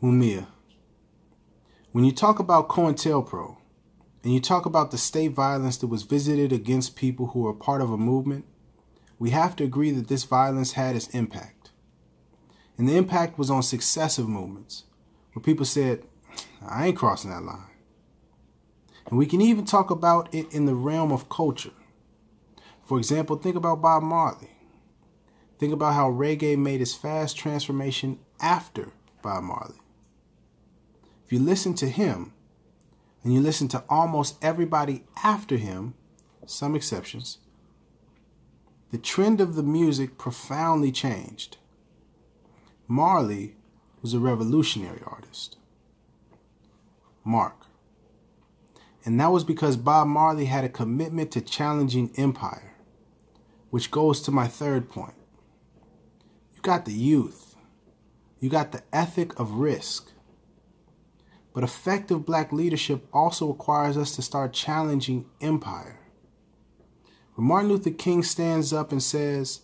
Mumia, when you talk about COINTELPRO and you talk about the state violence that was visited against people who were part of a movement, we have to agree that this violence had its impact. And the impact was on successive movements where people said, I ain't crossing that line. And we can even talk about it in the realm of culture. For example, think about Bob Marley. Think about how reggae made its fast transformation after Bob Marley. If you listen to him, and you listen to almost everybody after him, some exceptions, the trend of the music profoundly changed. Marley was a revolutionary artist. Mark. And that was because Bob Marley had a commitment to challenging empire, which goes to my third point. You got the youth. You got the ethic of risk. But effective black leadership also requires us to start challenging empire. When Martin Luther King stands up and says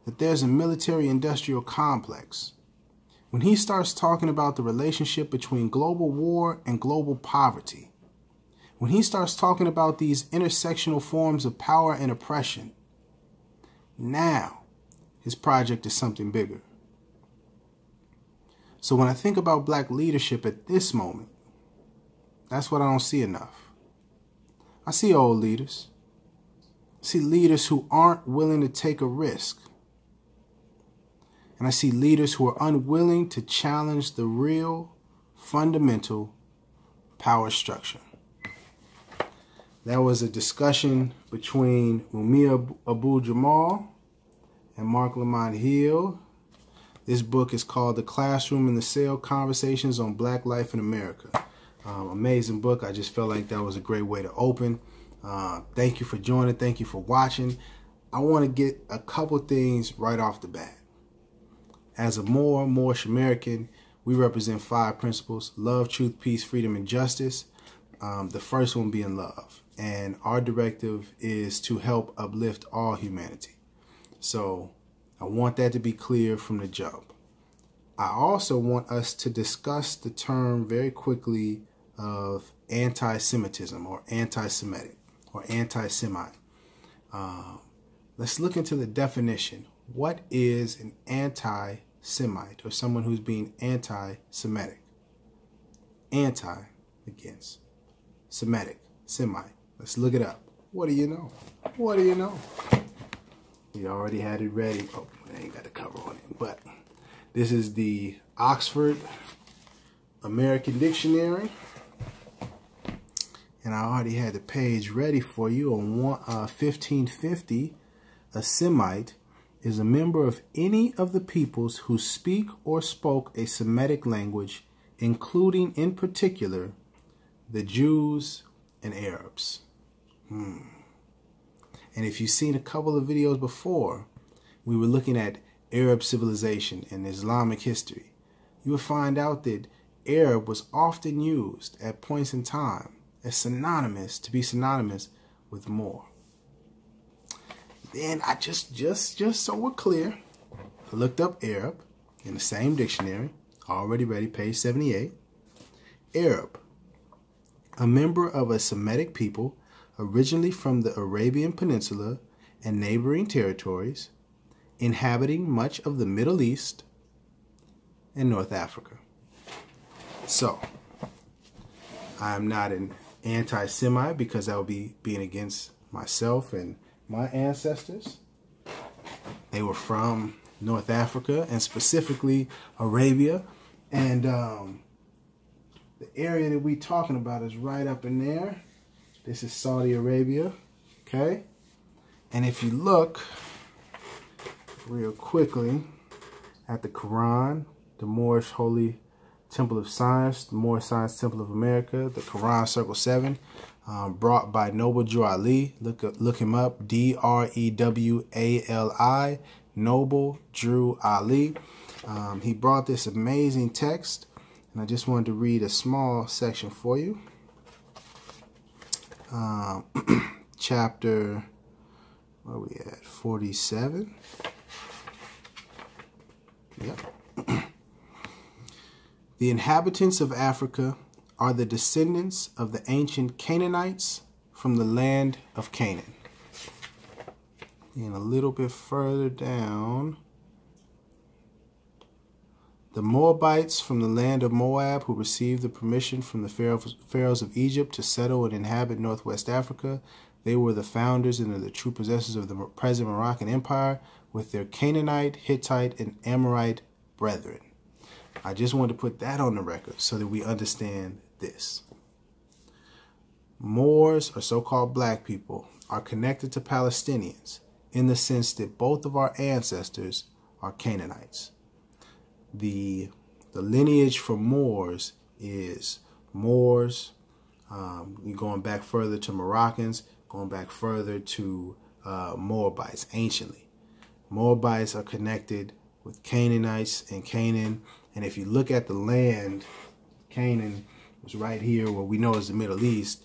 that there's a military-industrial complex, when he starts talking about the relationship between global war and global poverty, when he starts talking about these intersectional forms of power and oppression, now his project is something bigger. So when I think about black leadership at this moment, that's what I don't see enough. I see old leaders. I see leaders who aren't willing to take a risk. And I see leaders who are unwilling to challenge the real, fundamental power structure. That was a discussion between Mumia Abu-Jamal and Marc Lamont Hill. This book is called The Classroom and the Cell: Conversations on Black Life in America. Amazing book. I just felt like that was a great way to open. Thank you for joining. Thank you for watching. I want to get a couple things right off the bat. As a Moorish American, we represent 5 principles: love, truth, peace, freedom, and justice. The first one being love. And our directive is to help uplift all humanity. So I want that to be clear from the jump. I also want us to discuss the term very quickly of anti-Semitism or anti-Semitic or anti-Semite. Let's look into the definition. What is an anti-Semite or someone who's being anti-Semitic? Anti, against. Semitic, Semite. Let's look it up. What do you know? What do you know? We already had it ready. Oh, I ain't got the cover on it. But this is the Oxford American Dictionary. And I already had the page ready for you. On 1550, a Semite is a member of any of the peoples who speak or spoke a Semitic language, including in particular the Jews and Arabs. And if you've seen a couple of videos before, we were looking at Arab civilization and Islamic history. You will find out that Arab was often used at points in time as synonymous, to be synonymous with Moor. Then I just so we're clear, I looked up Arab in the same dictionary, already ready, page 78. Arab, a member of a Semitic people originally from the Arabian Peninsula and neighboring territories, inhabiting much of the Middle East and North Africa. So, I'm not an anti-Semite because that would be being against myself and my ancestors. They were from North Africa and specifically Arabia. And the area that we're talking about is right up in there. This is Saudi Arabia, okay? And if you look real quickly at the Quran, the Moorish Holy Temple of Science, the Moorish Science Temple of America, the Quran Circle 7, brought by Noble Drew Ali. Look him up, D-R-E-W-A-L-I, Noble Drew Ali. He brought this amazing text, and I just wanted to read a small section for you. Chapter, where are we at? 47. Yep. The inhabitants of Africa are the descendants of the ancient Canaanites from the land of Canaan. And a little bit further down, the Moabites from the land of Moab, who received the permission from the pharaohs of Egypt to settle and inhabit northwest Africa. They were the founders and are the true possessors of the present Moroccan Empire with their Canaanite, Hittite, and Amorite brethren. I just wanted to put that on the record so that we understand this. Moors, or so-called black people, are connected to Palestinians in the sense that both of our ancestors are Canaanites. The lineage from Moors is Moors, you're going back further to Moroccans, going back further to Moabites, anciently. Moabites are connected with Canaanites and Canaan. And if you look at the land, Canaan was right here where we know is the Middle East.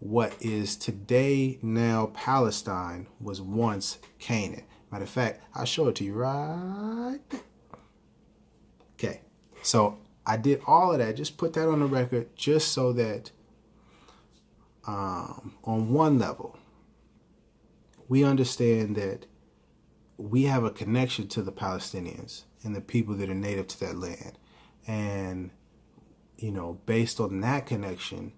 What is today now Palestine was once Canaan. Matter of fact, I'll show it to you right there. Okay, so I did all of that, just put that on the record, just so that on one level, we understand that we have a connection to the Palestinians and the people that are native to that land. And, you know, based on that connection,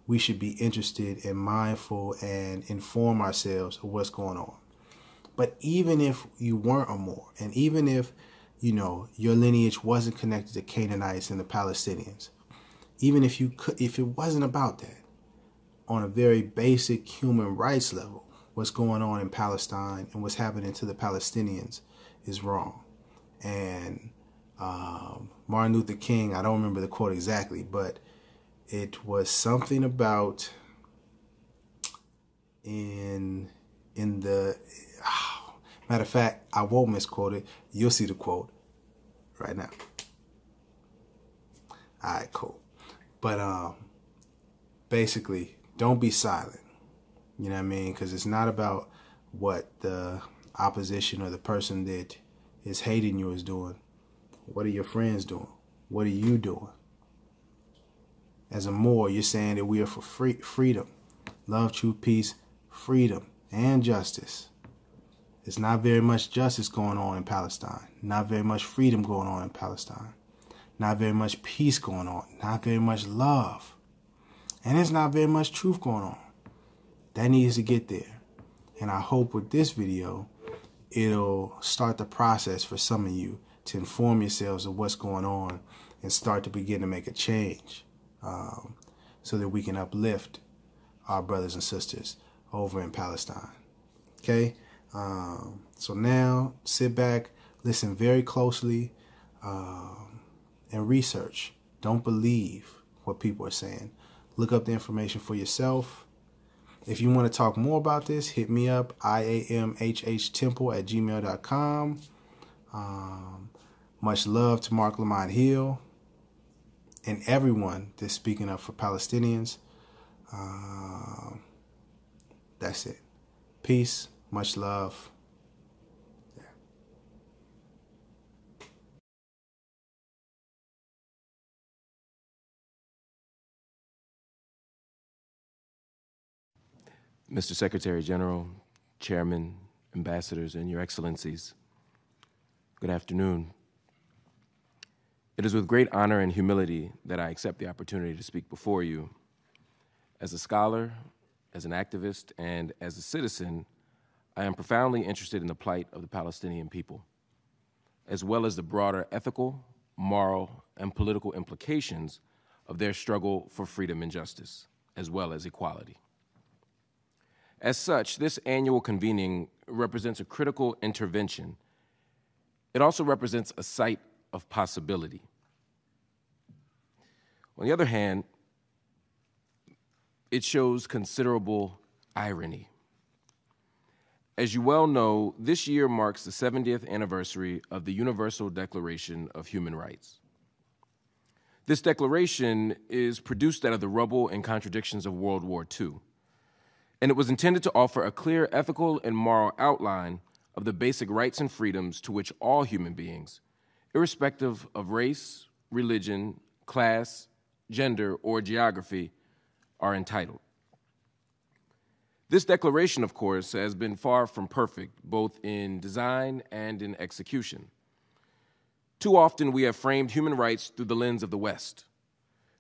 we should be interested and mindful and inform ourselves of what's going on. But even if you weren't a Moor, and even if, you know, your lineage wasn't connected to Canaanites and the Palestinians, even if it wasn't about that, on a very basic human rights level, what's going on in Palestine and what's happening to the Palestinians is wrong. And Martin Luther King, I don't remember the quote exactly, but it was something about matter of fact, I won't misquote it. You'll see the quote right now. All right, cool. But basically, don't be silent. You know what I mean? Because it's not about what the opposition or the person that is hating you is doing. What are your friends doing? What are you doing? As a Moor, you're saying that we are for freedom, love, truth, peace, freedom, and justice. There's not very much justice going on in Palestine. Not very much freedom going on in Palestine. Not very much peace going on. Not very much love. And there's not very much truth going on. That needs to get there. And I hope with this video, it'll start the process for some of you to inform yourselves of what's going on and start to begin to make a change so that we can uplift our brothers and sisters over in Palestine. Okay? So now sit back, listen very closely, and research. Don't believe what people are saying. Look up the information for yourself. If you want to talk more about this, hit me up, iamhhtemple@gmail.com. Much love to Marc Lamont Hill and everyone that's speaking up for Palestinians. That's it. Peace. Much love. Mr. Secretary General, Chairman, Ambassadors, and Your Excellencies, good afternoon. It is with great honor and humility that I accept the opportunity to speak before you. As a scholar, as an activist, and as a citizen, I am profoundly interested in the plight of the Palestinian people, as well as the broader ethical, moral, and political implications of their struggle for freedom and justice, as well as equality. As such, this annual convening represents a critical intervention. It also represents a site of possibility. On the other hand, it shows considerable irony. As you well know, this year marks the 70th anniversary of the Universal Declaration of Human Rights. This declaration is produced out of the rubble and contradictions of World War II, and it was intended to offer a clear ethical and moral outline of the basic rights and freedoms to which all human beings, irrespective of race, religion, class, gender, or geography are entitled. This declaration, of course, has been far from perfect, both in design and in execution. Too often we have framed human rights through the lens of the West.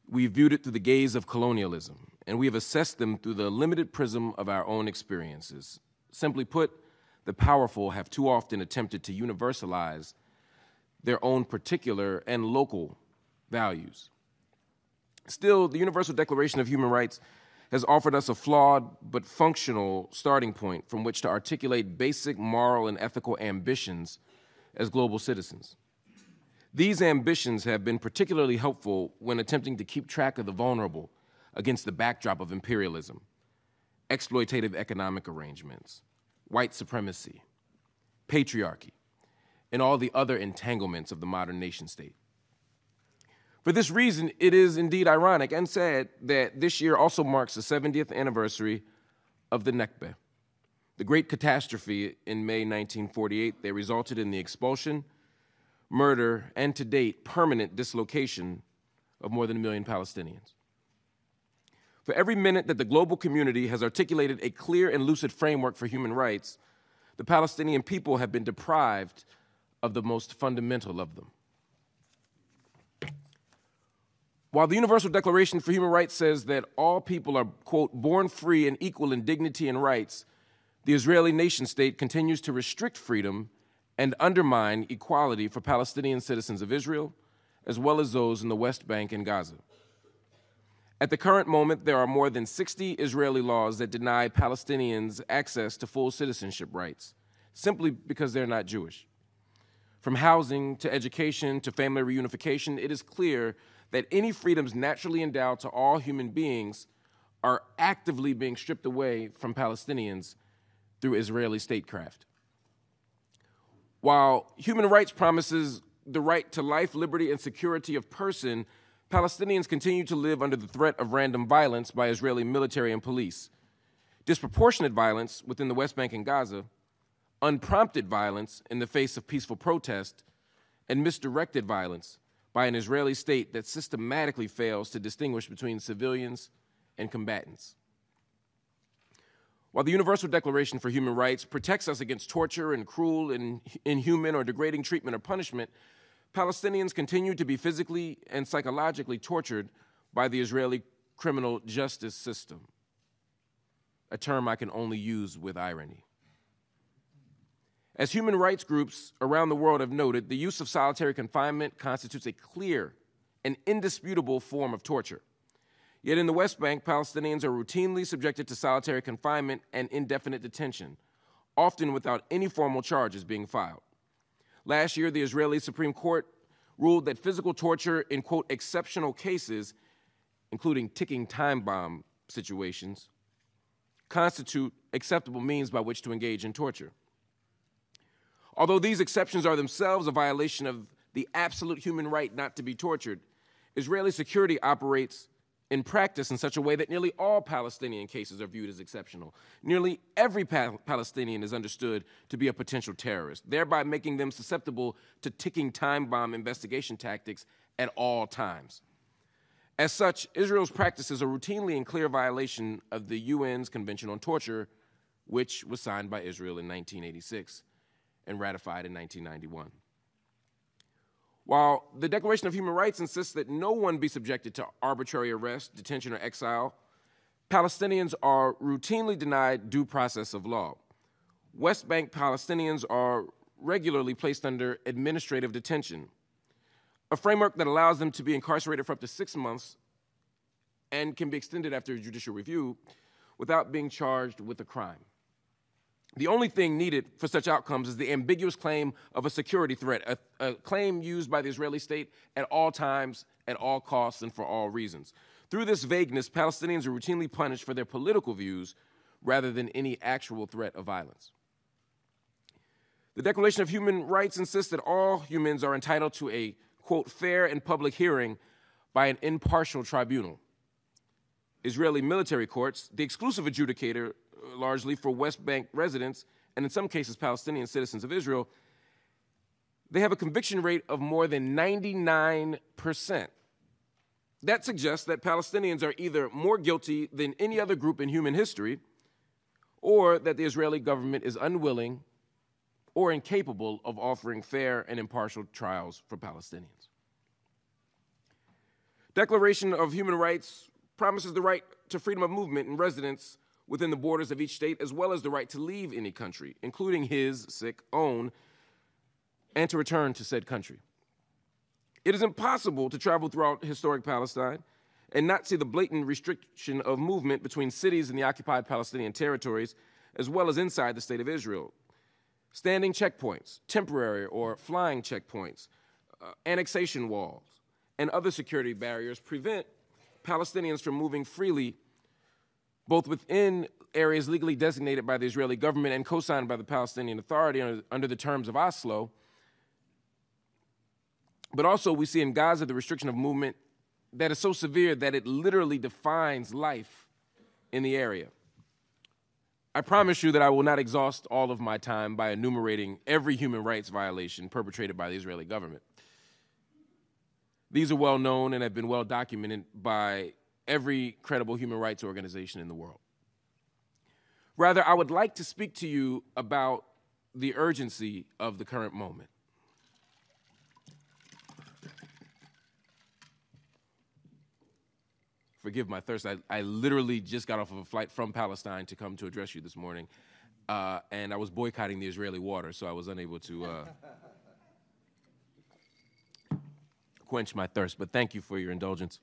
We've viewed it through the gaze of colonialism, and we have assessed them through the limited prism of our own experiences. Simply put, the powerful have too often attempted to universalize their own particular and local values. Still, the Universal Declaration of Human Rights has offered us a flawed but functional starting point from which to articulate basic moral and ethical ambitions as global citizens. These ambitions have been particularly helpful when attempting to keep track of the vulnerable against the backdrop of imperialism, exploitative economic arrangements, white supremacy, patriarchy, and all the other entanglements of the modern nation state. For this reason, it is indeed ironic and sad that this year also marks the 70th anniversary of the Nakba, the great catastrophe in May 1948 that resulted in the expulsion, murder, and to date, permanent dislocation of more than 1 million Palestinians. For every minute that the global community has articulated a clear and lucid framework for human rights, the Palestinian people have been deprived of the most fundamental of them. While the Universal Declaration for Human Rights says that all people are, quote, born free and equal in dignity and rights, the Israeli nation-state continues to restrict freedom and undermine equality for Palestinian citizens of Israel, as well as those in the West Bank and Gaza. At the current moment, there are more than 60 Israeli laws that deny Palestinians access to full citizenship rights, simply because they're not Jewish. From housing to education to family reunification, it is clear that any freedoms naturally endowed to all human beings are actively being stripped away from Palestinians through Israeli statecraft. While human rights promises the right to life, liberty, and security of person, Palestinians continue to live under the threat of random violence by Israeli military and police, disproportionate violence within the West Bank and Gaza, unprompted violence in the face of peaceful protest, and misdirected violence by an Israeli state that systematically fails to distinguish between civilians and combatants. While the Universal Declaration for Human Rights protects us against torture and cruel and inhuman or degrading treatment or punishment, Palestinians continue to be physically and psychologically tortured by the Israeli criminal justice system, a term I can only use with irony. As human rights groups around the world have noted, the use of solitary confinement constitutes a clear and indisputable form of torture. Yet in the West Bank, Palestinians are routinely subjected to solitary confinement and indefinite detention, often without any formal charges being filed. Last year, the Israeli Supreme Court ruled that physical torture in, quote, exceptional cases, including ticking time bomb situations, constitute acceptable means by which to engage in torture. Although these exceptions are themselves a violation of the absolute human right not to be tortured, Israeli security operates in practice in such a way that nearly all Palestinian cases are viewed as exceptional. Nearly every Palestinian is understood to be a potential terrorist, thereby making them susceptible to ticking time bomb investigation tactics at all times. As such, Israel's practices are routinely in clear violation of the UN's Convention on Torture, which was signed by Israel in 1986 and ratified in 1991. While the Declaration of Human Rights insists that no one be subjected to arbitrary arrest, detention, or exile, Palestinians are routinely denied due process of law. West Bank Palestinians are regularly placed under administrative detention, a framework that allows them to be incarcerated for up to 6 months and can be extended after judicial review without being charged with a crime. The only thing needed for such outcomes is the ambiguous claim of a security threat, a claim used by the Israeli state at all times, at all costs, and for all reasons. Through this vagueness, Palestinians are routinely punished for their political views rather than any actual threat of violence. The Declaration of Human Rights insists that all humans are entitled to a, quote, fair and public hearing by an impartial tribunal. Israeli military courts, the exclusive adjudicator largely for West Bank residents, and in some cases Palestinian citizens of Israel, they have a conviction rate of more than 99%. That suggests that Palestinians are either more guilty than any other group in human history, or that the Israeli government is unwilling or incapable of offering fair and impartial trials for Palestinians. Declaration of Human Rights promises the right to freedom of movement and residence within the borders of each state, as well as the right to leave any country, including his own, and to return to said country. It is impossible to travel throughout historic Palestine and not see the blatant restriction of movement between cities in the occupied Palestinian territories, as well as inside the state of Israel. Standing checkpoints, temporary or flying checkpoints, annexation walls, and other security barriers prevent Palestinians from moving freely, both within areas legally designated by the Israeli government and co-signed by the Palestinian Authority under the terms of Oslo. But also we see in Gaza the restriction of movement that is so severe that it literally defines life in the area. I promise you that I will not exhaust all of my time by enumerating every human rights violation perpetrated by the Israeli government. These are well known and have been well documented by every credible human rights organization in the world. Rather, I would like to speak to you about the urgency of the current moment. Forgive my thirst. I literally just got off of a flight from Palestine to come to address you this morning, and I was boycotting the Israeli water, so I was unable to quench my thirst. But thank you for your indulgence,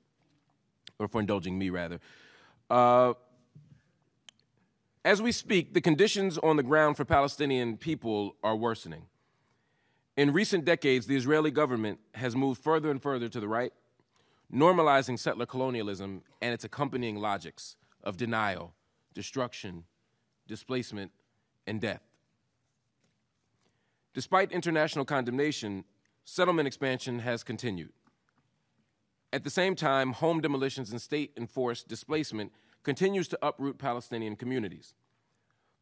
or for indulging me, rather. As we speak, the conditions on the ground for Palestinian people are worsening. In recent decades, the Israeli government has moved further and further to the right, normalizing settler colonialism and its accompanying logics of denial, destruction, displacement, and death. Despite international condemnation, settlement expansion has continued. At the same time, home demolitions and state-enforced displacement continues to uproot Palestinian communities.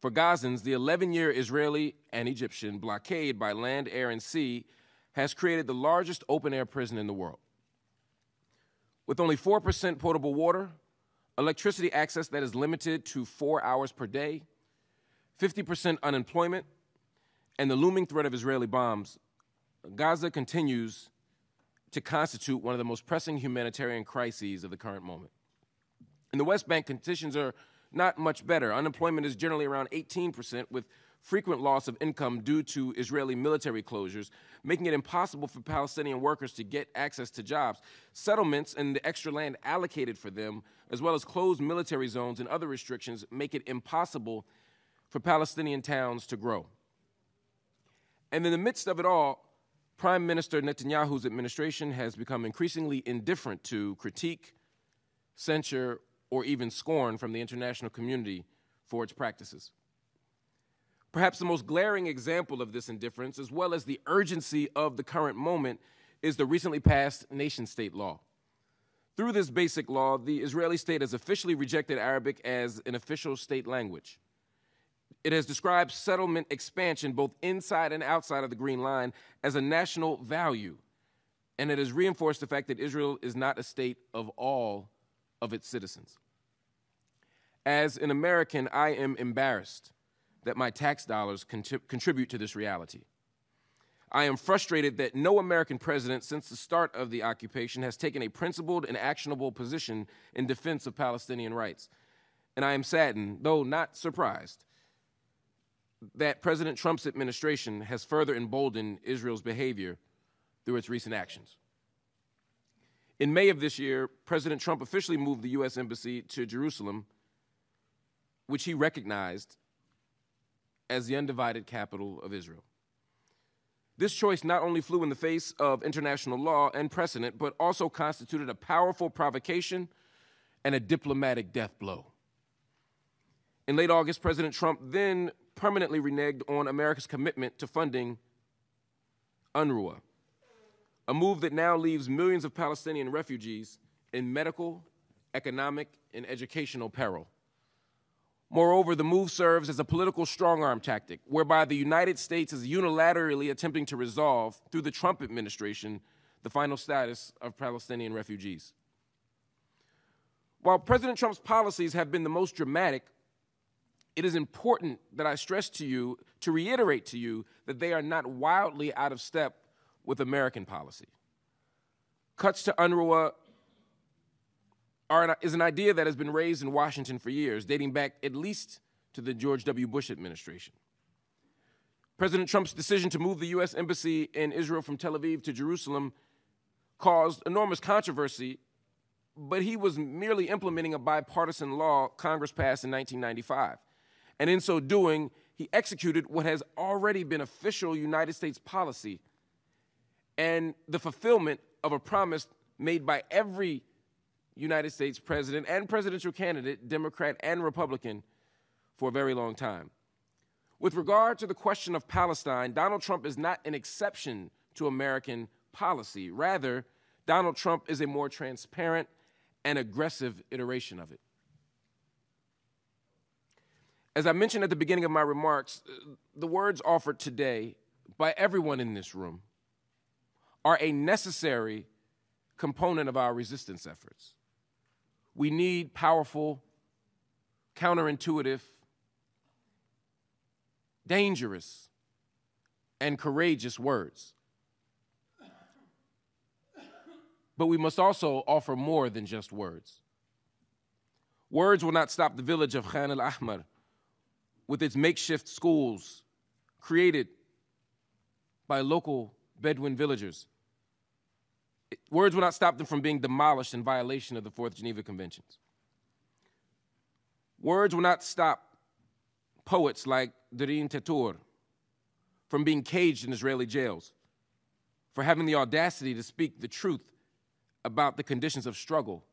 For Gazans, the 11-year Israeli and Egyptian blockade by land, air, and sea has created the largest open-air prison in the world. With only 4% potable water, electricity access that is limited to 4 hours per day, 50% unemployment, and the looming threat of Israeli bombs, Gaza continues to constitute one of the most pressing humanitarian crises of the current moment. In the West Bank, conditions are not much better. Unemployment is generally around 18%, with frequent loss of income due to Israeli military closures, making it impossible for Palestinian workers to get access to jobs. Settlements and the extra land allocated for them, as well as closed military zones and other restrictions, make it impossible for Palestinian towns to grow. And in the midst of it all, Prime Minister Netanyahu's administration has become increasingly indifferent to critique, censure, or even scorn from the international community for its practices. Perhaps the most glaring example of this indifference, as well as the urgency of the current moment, is the recently passed nation-state law. Through this basic law, the Israeli state has officially rejected Arabic as an official state language. It has described settlement expansion, both inside and outside of the Green Line, as a national value, and it has reinforced the fact that Israel is not a state of all of its citizens. As an American, I am embarrassed that my tax dollars contribute to this reality. I am frustrated that no American president since the start of the occupation has taken a principled and actionable position in defense of Palestinian rights. And I am saddened, though not surprised, that President Trump's administration has further emboldened Israel's behavior through its recent actions. In May of this year, President Trump officially moved the U.S. Embassy to Jerusalem, which he recognized as the undivided capital of Israel. This choice not only flew in the face of international law and precedent, but also constituted a powerful provocation and a diplomatic death blow. In late August, President Trump then permanently reneged on America's commitment to funding UNRWA, a move that now leaves millions of Palestinian refugees in medical, economic, and educational peril. Moreover, the move serves as a political strong-arm tactic, whereby the United States is unilaterally attempting to resolve, through the Trump administration, the final status of Palestinian refugees. While President Trump's policies have been the most dramatic, it is important that I stress to you, to reiterate to you, that they are not wildly out of step with American policy. Cuts to UNRWA is an idea that has been raised in Washington for years, dating back at least to the George W. Bush administration. President Trump's decision to move the U.S. Embassy in Israel from Tel Aviv to Jerusalem caused enormous controversy, but he was merely implementing a bipartisan law Congress passed in 1995. And in so doing, he executed what has already been official United States policy and the fulfillment of a promise made by every United States president and presidential candidate, Democrat and Republican, for a very long time. With regard to the question of Palestine, Donald Trump is not an exception to American policy. Rather, Donald Trump is a more transparent and aggressive iteration of it. As I mentioned at the beginning of my remarks, the words offered today by everyone in this room are a necessary component of our resistance efforts. We need powerful, counterintuitive, dangerous, and courageous words. But we must also offer more than just words. Words will not stop the village of Khan al-Ahmar with its makeshift schools created by local Bedouin villagers. Words will not stop them from being demolished in violation of the Fourth Geneva Conventions. Words will not stop poets like Darin Tetur from being caged in Israeli jails, for having the audacity to speak the truth about the conditions of struggle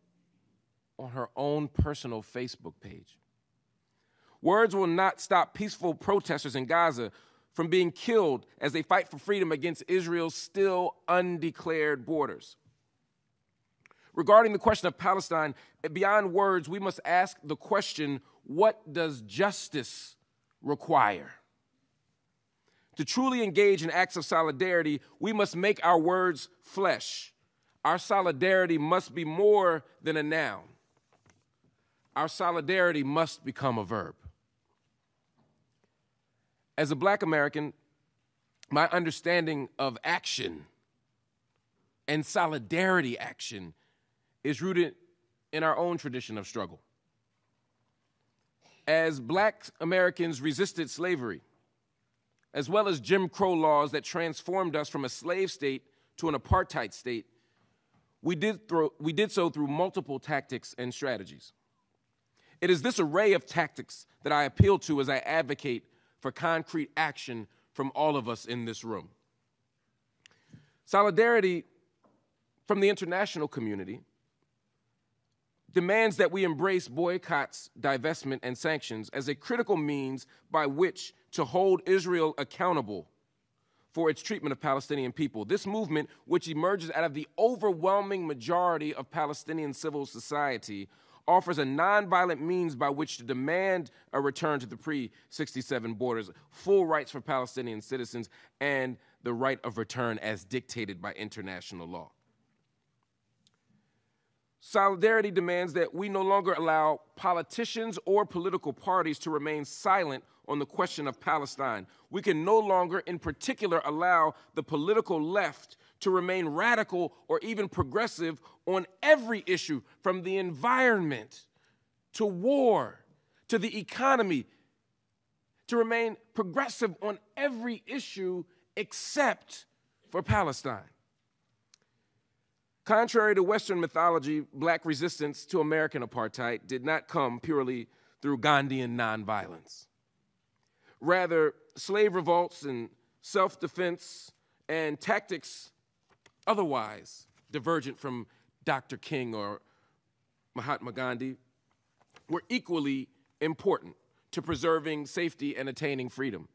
on her own personal Facebook page. Words will not stop peaceful protesters in Gaza from being killed as they fight for freedom against Israel's still undeclared borders. Regarding the question of Palestine, beyond words, we must ask the question, what does justice require? To truly engage in acts of solidarity, we must make our words flesh. Our solidarity must be more than a noun. Our solidarity must become a verb. As a Black American, my understanding of action and solidarity action is rooted in our own tradition of struggle. As Black Americans resisted slavery, as well as Jim Crow laws that transformed us from a slave state to an apartheid state, we did so through multiple tactics and strategies. It is this array of tactics that I appeal to as I advocate for concrete action from all of us in this room. Solidarity from the international community demands that we embrace boycotts, divestment, and sanctions as a critical means by which to hold Israel accountable for its treatment of Palestinian people. This movement, which emerges out of the overwhelming majority of Palestinian civil society, offers a nonviolent means by which to demand a return to the pre-67 borders, full rights for Palestinian citizens, and the right of return as dictated by international law. Solidarity demands that we no longer allow politicians or political parties to remain silent on the question of Palestine. We can no longer, in particular, allow the political left to remain radical or even progressive on every issue, from the environment to war to the economy, to remain progressive on every issue except for Palestine. Contrary to Western mythology, Black resistance to American apartheid did not come purely through Gandhian nonviolence. Rather, slave revolts and self-defense and tactics otherwise divergent from Dr. King or Mahatma Gandhi were equally important to preserving safety and attaining freedom.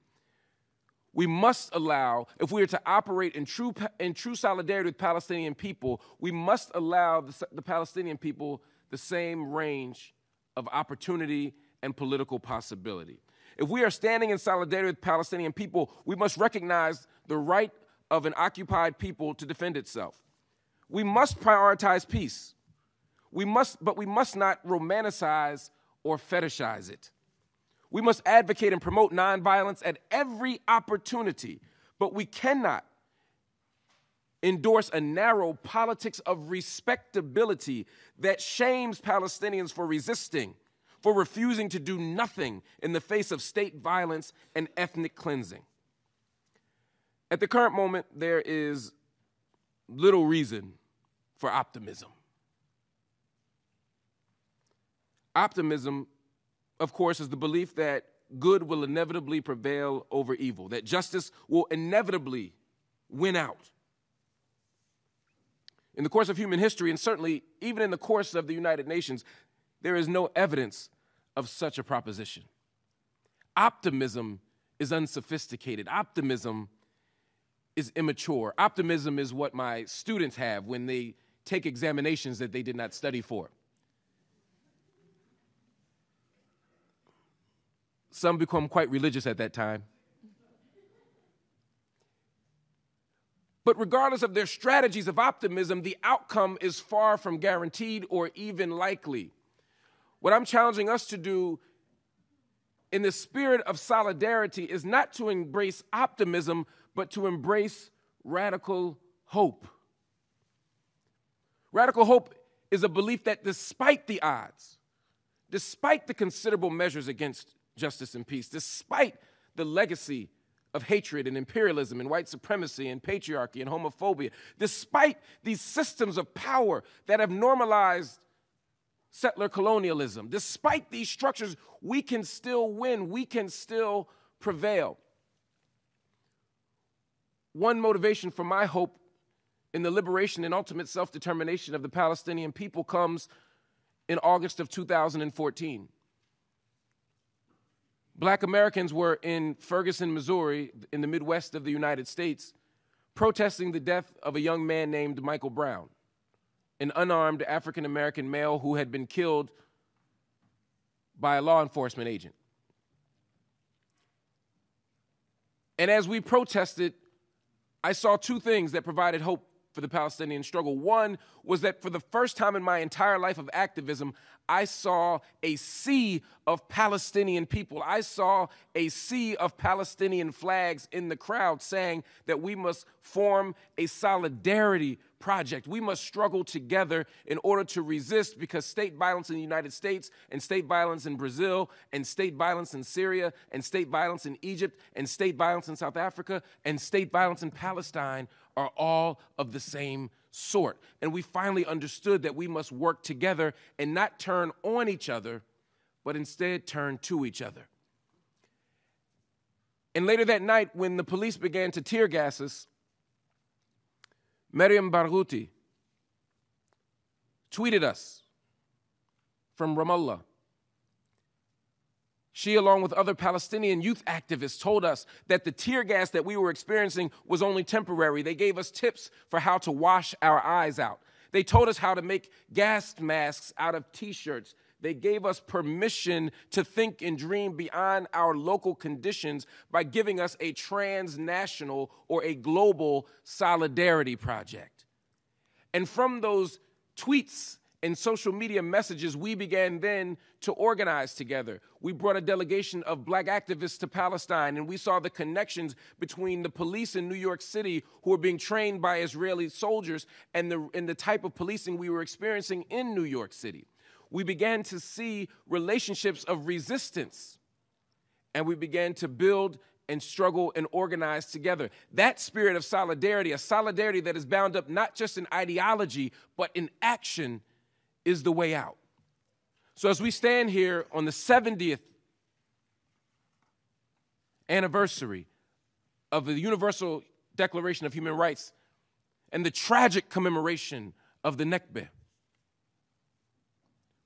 We must allow, if we are to operate in true solidarity with Palestinian people, we must allow the Palestinian people the same range of opportunity and political possibility. If we are standing in solidarity with Palestinian people, we must recognize the right of an occupied people to defend itself. We must prioritize peace. But we must not romanticize or fetishize it. We must advocate and promote nonviolence at every opportunity, but we cannot endorse a narrow politics of respectability that shames Palestinians for resisting, for refusing to do nothing in the face of state violence and ethnic cleansing. At the current moment, there is little reason for optimism. Optimism, of course, is the belief that good will inevitably prevail over evil, that justice will inevitably win out. In the course of human history, and certainly even in the course of the United Nations, there is no evidence of such a proposition. Optimism is unsophisticated. Optimism is immature. Optimism is what my students have when they take examinations that they did not study for. Some become quite religious at that time. But regardless of their strategies of optimism, the outcome is far from guaranteed or even likely. What I'm challenging us to do in the spirit of solidarity is not to embrace optimism, but to embrace radical hope. Radical hope is a belief that despite the odds, despite the considerable measures against justice and peace, despite the legacy of hatred and imperialism and white supremacy and patriarchy and homophobia, despite these systems of power that have normalized settler colonialism, despite these structures, we can still win, we can still prevail. One motivation for my hope in the liberation and ultimate self-determination of the Palestinian people comes in August of 2014. Black Americans were in Ferguson, Missouri, in the Midwest of the United States, protesting the death of a young man named Michael Brown, an unarmed African-American male who had been killed by a law enforcement agent. And as we protested, I saw two things that provided hope for the Palestinian struggle. One was that for the first time in my entire life of activism, I saw a sea of Palestinian people. I saw a sea of Palestinian flags in the crowd saying that we must form a solidarity project. We must struggle together in order to resist, because state violence in the United States and state violence in Brazil and state violence in Syria and state violence in Egypt and state violence in South Africa and state violence in Palestine are all of the same sort. And we finally understood that we must work together and not turn on each other, but instead turn to each other. And later that night, when the police began to tear gas us, Miriam Barghouti tweeted us from Ramallah. She, along with other Palestinian youth activists, told us that the tear gas that we were experiencing was only temporary. They gave us tips for how to wash our eyes out. They told us how to make gas masks out of T-shirts. They gave us permission to think and dream beyond our local conditions by giving us a transnational or a global solidarity project. And from those tweets and social media messages, we began then to organize together. We brought a delegation of black activists to Palestine, and we saw the connections between the police in New York City who were being trained by Israeli soldiers and the type of policing we were experiencing in New York City. We began to see relationships of resistance, and we began to build and struggle and organize together. That spirit of solidarity, a solidarity that is bound up not just in ideology, but in action, is the way out. So as we stand here on the 70th anniversary of the Universal Declaration of Human Rights and the tragic commemoration of the Nakba,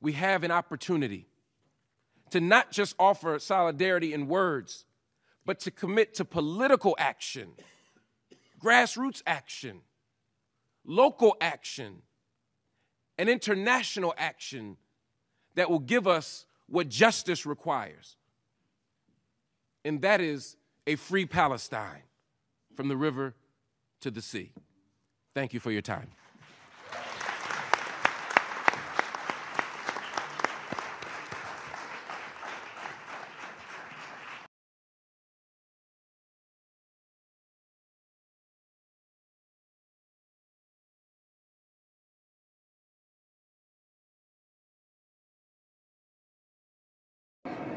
we have an opportunity to not just offer solidarity in words, but to commit to political action, grassroots action, local action, and international action that will give us what justice requires. And that is a free Palestine from the river to the sea. Thank you for your time.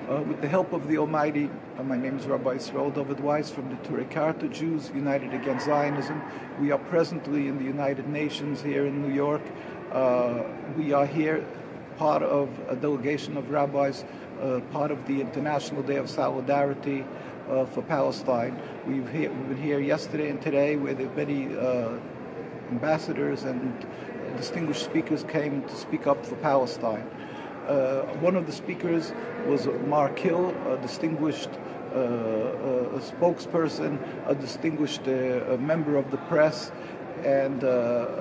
With the help of the Almighty, my name is Rabbi Israel David Weiss from the Turei Jews United Against Zionism. We are presently in the United Nations here in New York. We are here part of a delegation of rabbis, part of the International Day of Solidarity for Palestine. We've been here yesterday and today where there are many ambassadors and distinguished speakers came to speak up for Palestine. One of the speakers was Marc Hill, a distinguished spokesperson, a distinguished member of the press, and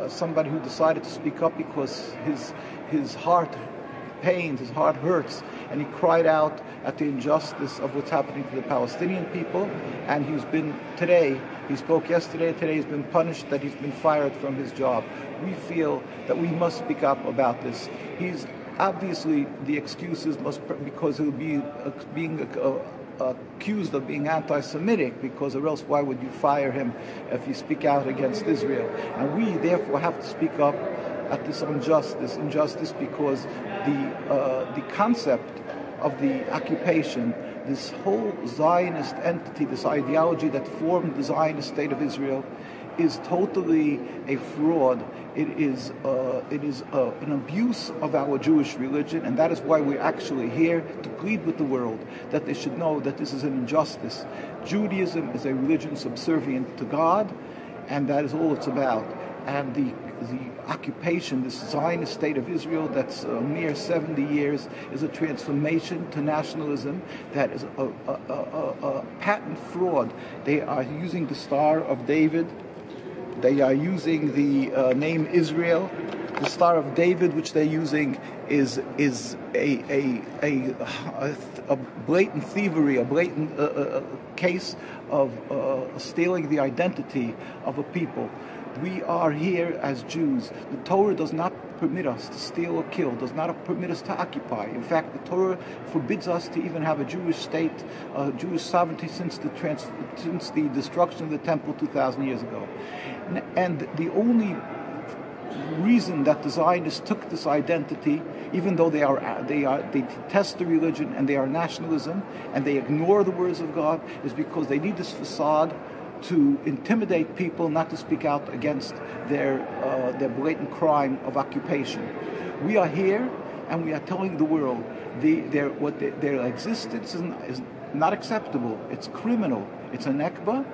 somebody who decided to speak up because his heart pains, his heart hurts, and he cried out at the injustice of what's happening to the Palestinian people. And he spoke yesterday, today he's been punished, that he's been fired from his job. We feel that we must speak up about this. He's obviously, the excuses because he'll be being accused of being anti-Semitic, because or else why would you fire him if you speak out against Israel? And we therefore have to speak up at this injustice because the concept of the occupation, this whole Zionist entity, this ideology that formed the Zionist state of Israel, is totally a fraud. It is an abuse of our Jewish religion, and that is why we're actually here to plead with the world that they should know that this is an injustice. Judaism is a religion subservient to God, and that is all it's about. And the occupation, this Zionist state of Israel that's a mere 70 years, is a transformation to nationalism that is a patent fraud. They are using the Star of David. They are using the name Israel. The Star of David, which they're using, is a blatant thievery, a blatant case of stealing the identity of a people. We are here as Jews. The Torah does not permit us to steal or kill, does not permit us to occupy. In fact, the Torah forbids us to even have a Jewish state, Jewish sovereignty since the destruction of the temple 2,000 years ago. And the only reason that the Zionists took this identity, even though they detest the religion and they are nationalism and they ignore the words of God, is because they need this facade to intimidate people not to speak out against their blatant crime of occupation. We are here and we are telling the world their existence is not acceptable. It's criminal. It's a Nakba.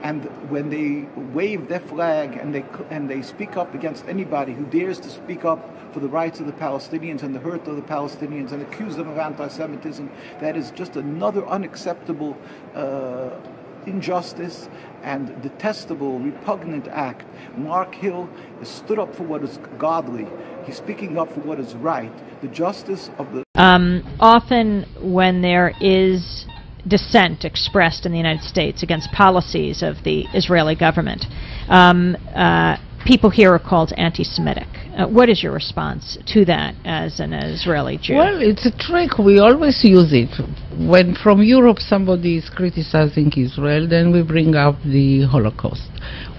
And when they wave their flag and they speak up against anybody who dares to speak up for the rights of the Palestinians and the hurt of the Palestinians and accuse them of anti-Semitism, that is just another unacceptable injustice and detestable, repugnant act. Marc Hill has stood up for what is godly. He's speaking up for what is right. The justice of the... Often when there is dissent expressed in the United States against policies of the Israeli government, people here are called anti-Semitic. What is your response to that as an Israeli Jew? Well, it's a trick. We always use it. When from Europe somebody is criticizing Israel, then we bring up the Holocaust.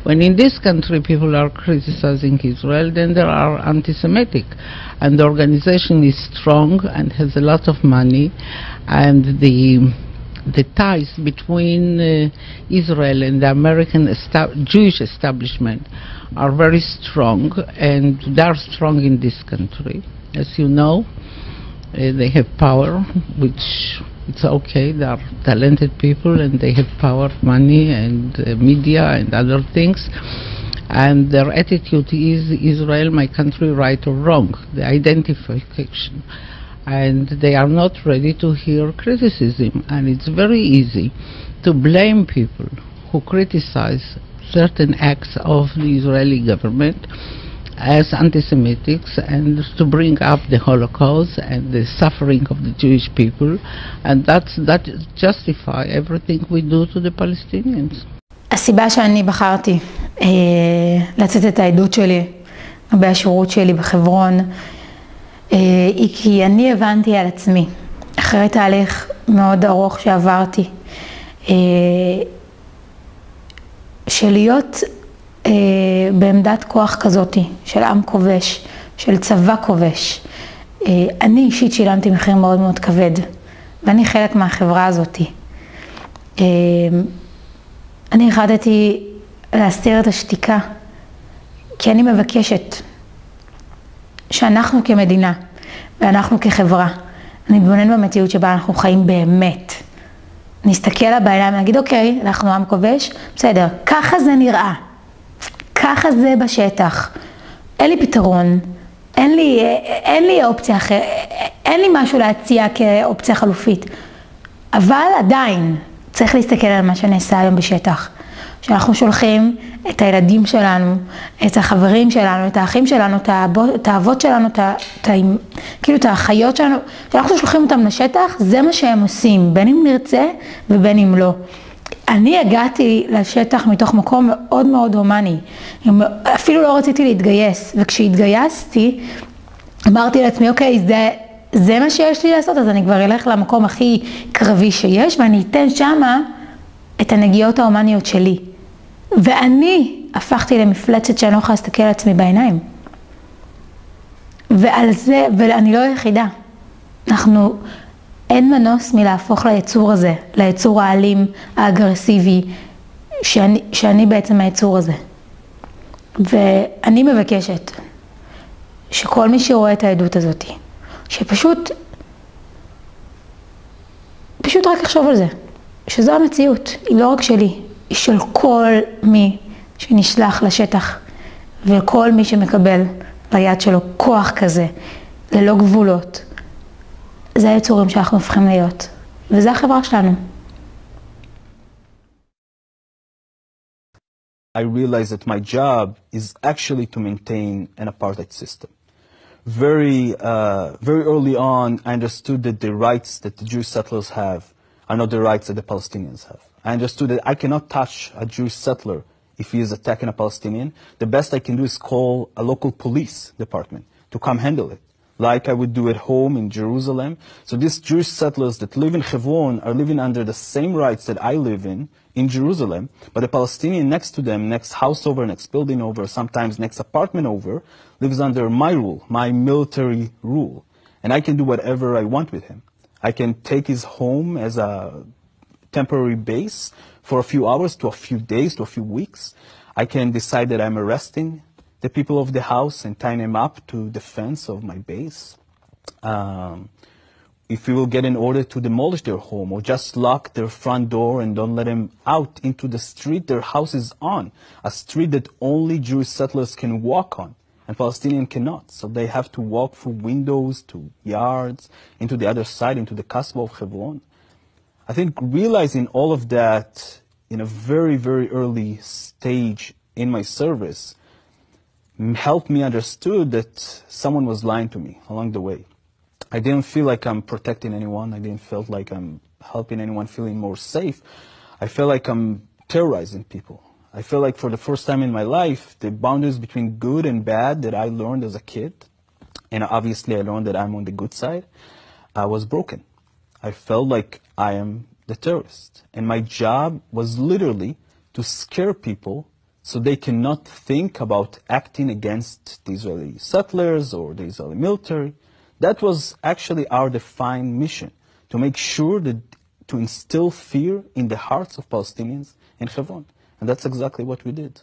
When in this country people are criticizing Israel, then they are anti-Semitic. And the organization is strong and has a lot of money, and the ties between Israel and the American Jewish establishment are very strong, and they are strong in this country. As you know, they have power, which it's okay. They are talented people and they have power, money, and media and other things. And their attitude is Israel, my country, right or wrong, the identification. And they are not ready to hear criticism. And it's very easy to blame people who criticize certain acts of the Israeli government as anti-Semitics, and to bring up the Holocaust and the suffering of the Jewish people, and that justify everything we do to the Palestinians. הסיבה שאני בחרתי לצאת את העדות שלי בשירות שלי בחברון היא כי אני הבנתי על עצמי, אחרי תהליך מאוד ארוך שעברתי, שלהיות בעמדת כוח כזאת, של עם כובש, של צבא כובש, אני אישית שילמתי מחיר מאוד מאוד כבד ואני חלק מהחברה הזאת. אני החלטתי להסתיר את השתיקה, כי אני מבקשת שאנחנו כמדינה ואנחנו כחברה, נתבונן במציאות שבה אנחנו חיים באמת. נסתכל לה בעיניים ונגיד, אוקיי, אנחנו עם כובש, בסדר, ככה זה נראה, ככה זה בשטח. אין לי פתרון, אין לי אופציה אחרת, אין לי משהו להציע כאופציה חלופית. אבל עדיין צריך להסתכל על מה שנעשה היום בשטח. שאנחנו שולחים את הילדים שלנו, את החברים שלנו, את האחים שלנו, את האבות שלנו, כאילו את האחיות שלנו, שאנחנו שולחים אותם לשטח, זה מה שהם עושים, בין אם נרצה ובין אם לא. אני הגעתי לשטח מתוך מקום מאוד מאוד הומני, אפילו לא רציתי להתגייס, וכשהתגייסתי, אמרתי לעצמי, אוקיי, זה מה שיש לי לעשות, אז אני כבר אלך למקום הכי קרבי שיש, ואני אתן שמה את הנגיעות ההומניות שלי. ואני הפכתי למפלצת שאני לא יכולה להסתכל על עצמי בעיניים. ועל זה, ואני לא היחידה. אין מנוס מלהפוך ליצור הזה, ליצור האלים, האגרסיבי, שאני בעצם היצור הזה. ואני מבקשת שכל מי שרואה את העדות הזאת, שפשוט רק לחשוב על זה, שזו המציאות, היא לא רק שלי, היא של כל מי שנשלח לשטח, וכל מי שמקבל ליד שלו כוח כזה, ללא גבולות. זה היצורים שאנחנו הופכים להיות, וזה החברה שלנו. I realized that my job is actually to maintain an apartheid system. Very early on, I understood that the rights that the Jewish settlers have are not the rights that the Palestinians have. I understood that I cannot touch a Jewish settler if he is attacking a Palestinian. The best I can do is call a local police department to come handle it, like I would do at home in Jerusalem. So these Jewish settlers that live in Hebron are living under the same rights that I live in Jerusalem, but the Palestinian next to them, next house over, next building over, sometimes next apartment over, lives under my rule, my military rule. And I can do whatever I want with him. I can take his home as a temporary base for a few hours to a few days to a few weeks. I can decide that I'm arresting the people of the house and tying them up to the fence of my base. If we will get an order to demolish their home or just lock their front door and don't let them out into the street their house is on, a street that only Jewish settlers can walk on and Palestinians cannot. So they have to walk through windows to yards, into the other side, into the Kasbah of Hebron. I think realizing all of that in a very, very early stage in my service helped me understood that someone was lying to me along the way. I didn't feel like I'm protecting anyone. I didn't feel like I'm helping anyone feeling more safe. I feel like I'm terrorizing people. I feel like for the first time in my life, the boundaries between good and bad that I learned as a kid, and obviously I learned that I'm on the good side, was broken. I felt like I am the terrorist. And my job was literally to scare people so they cannot think about acting against the Israeli settlers or the Israeli military. That was actually our defined mission, to make sure that to instill fear in the hearts of Palestinians in Hebron. And that's exactly what we did.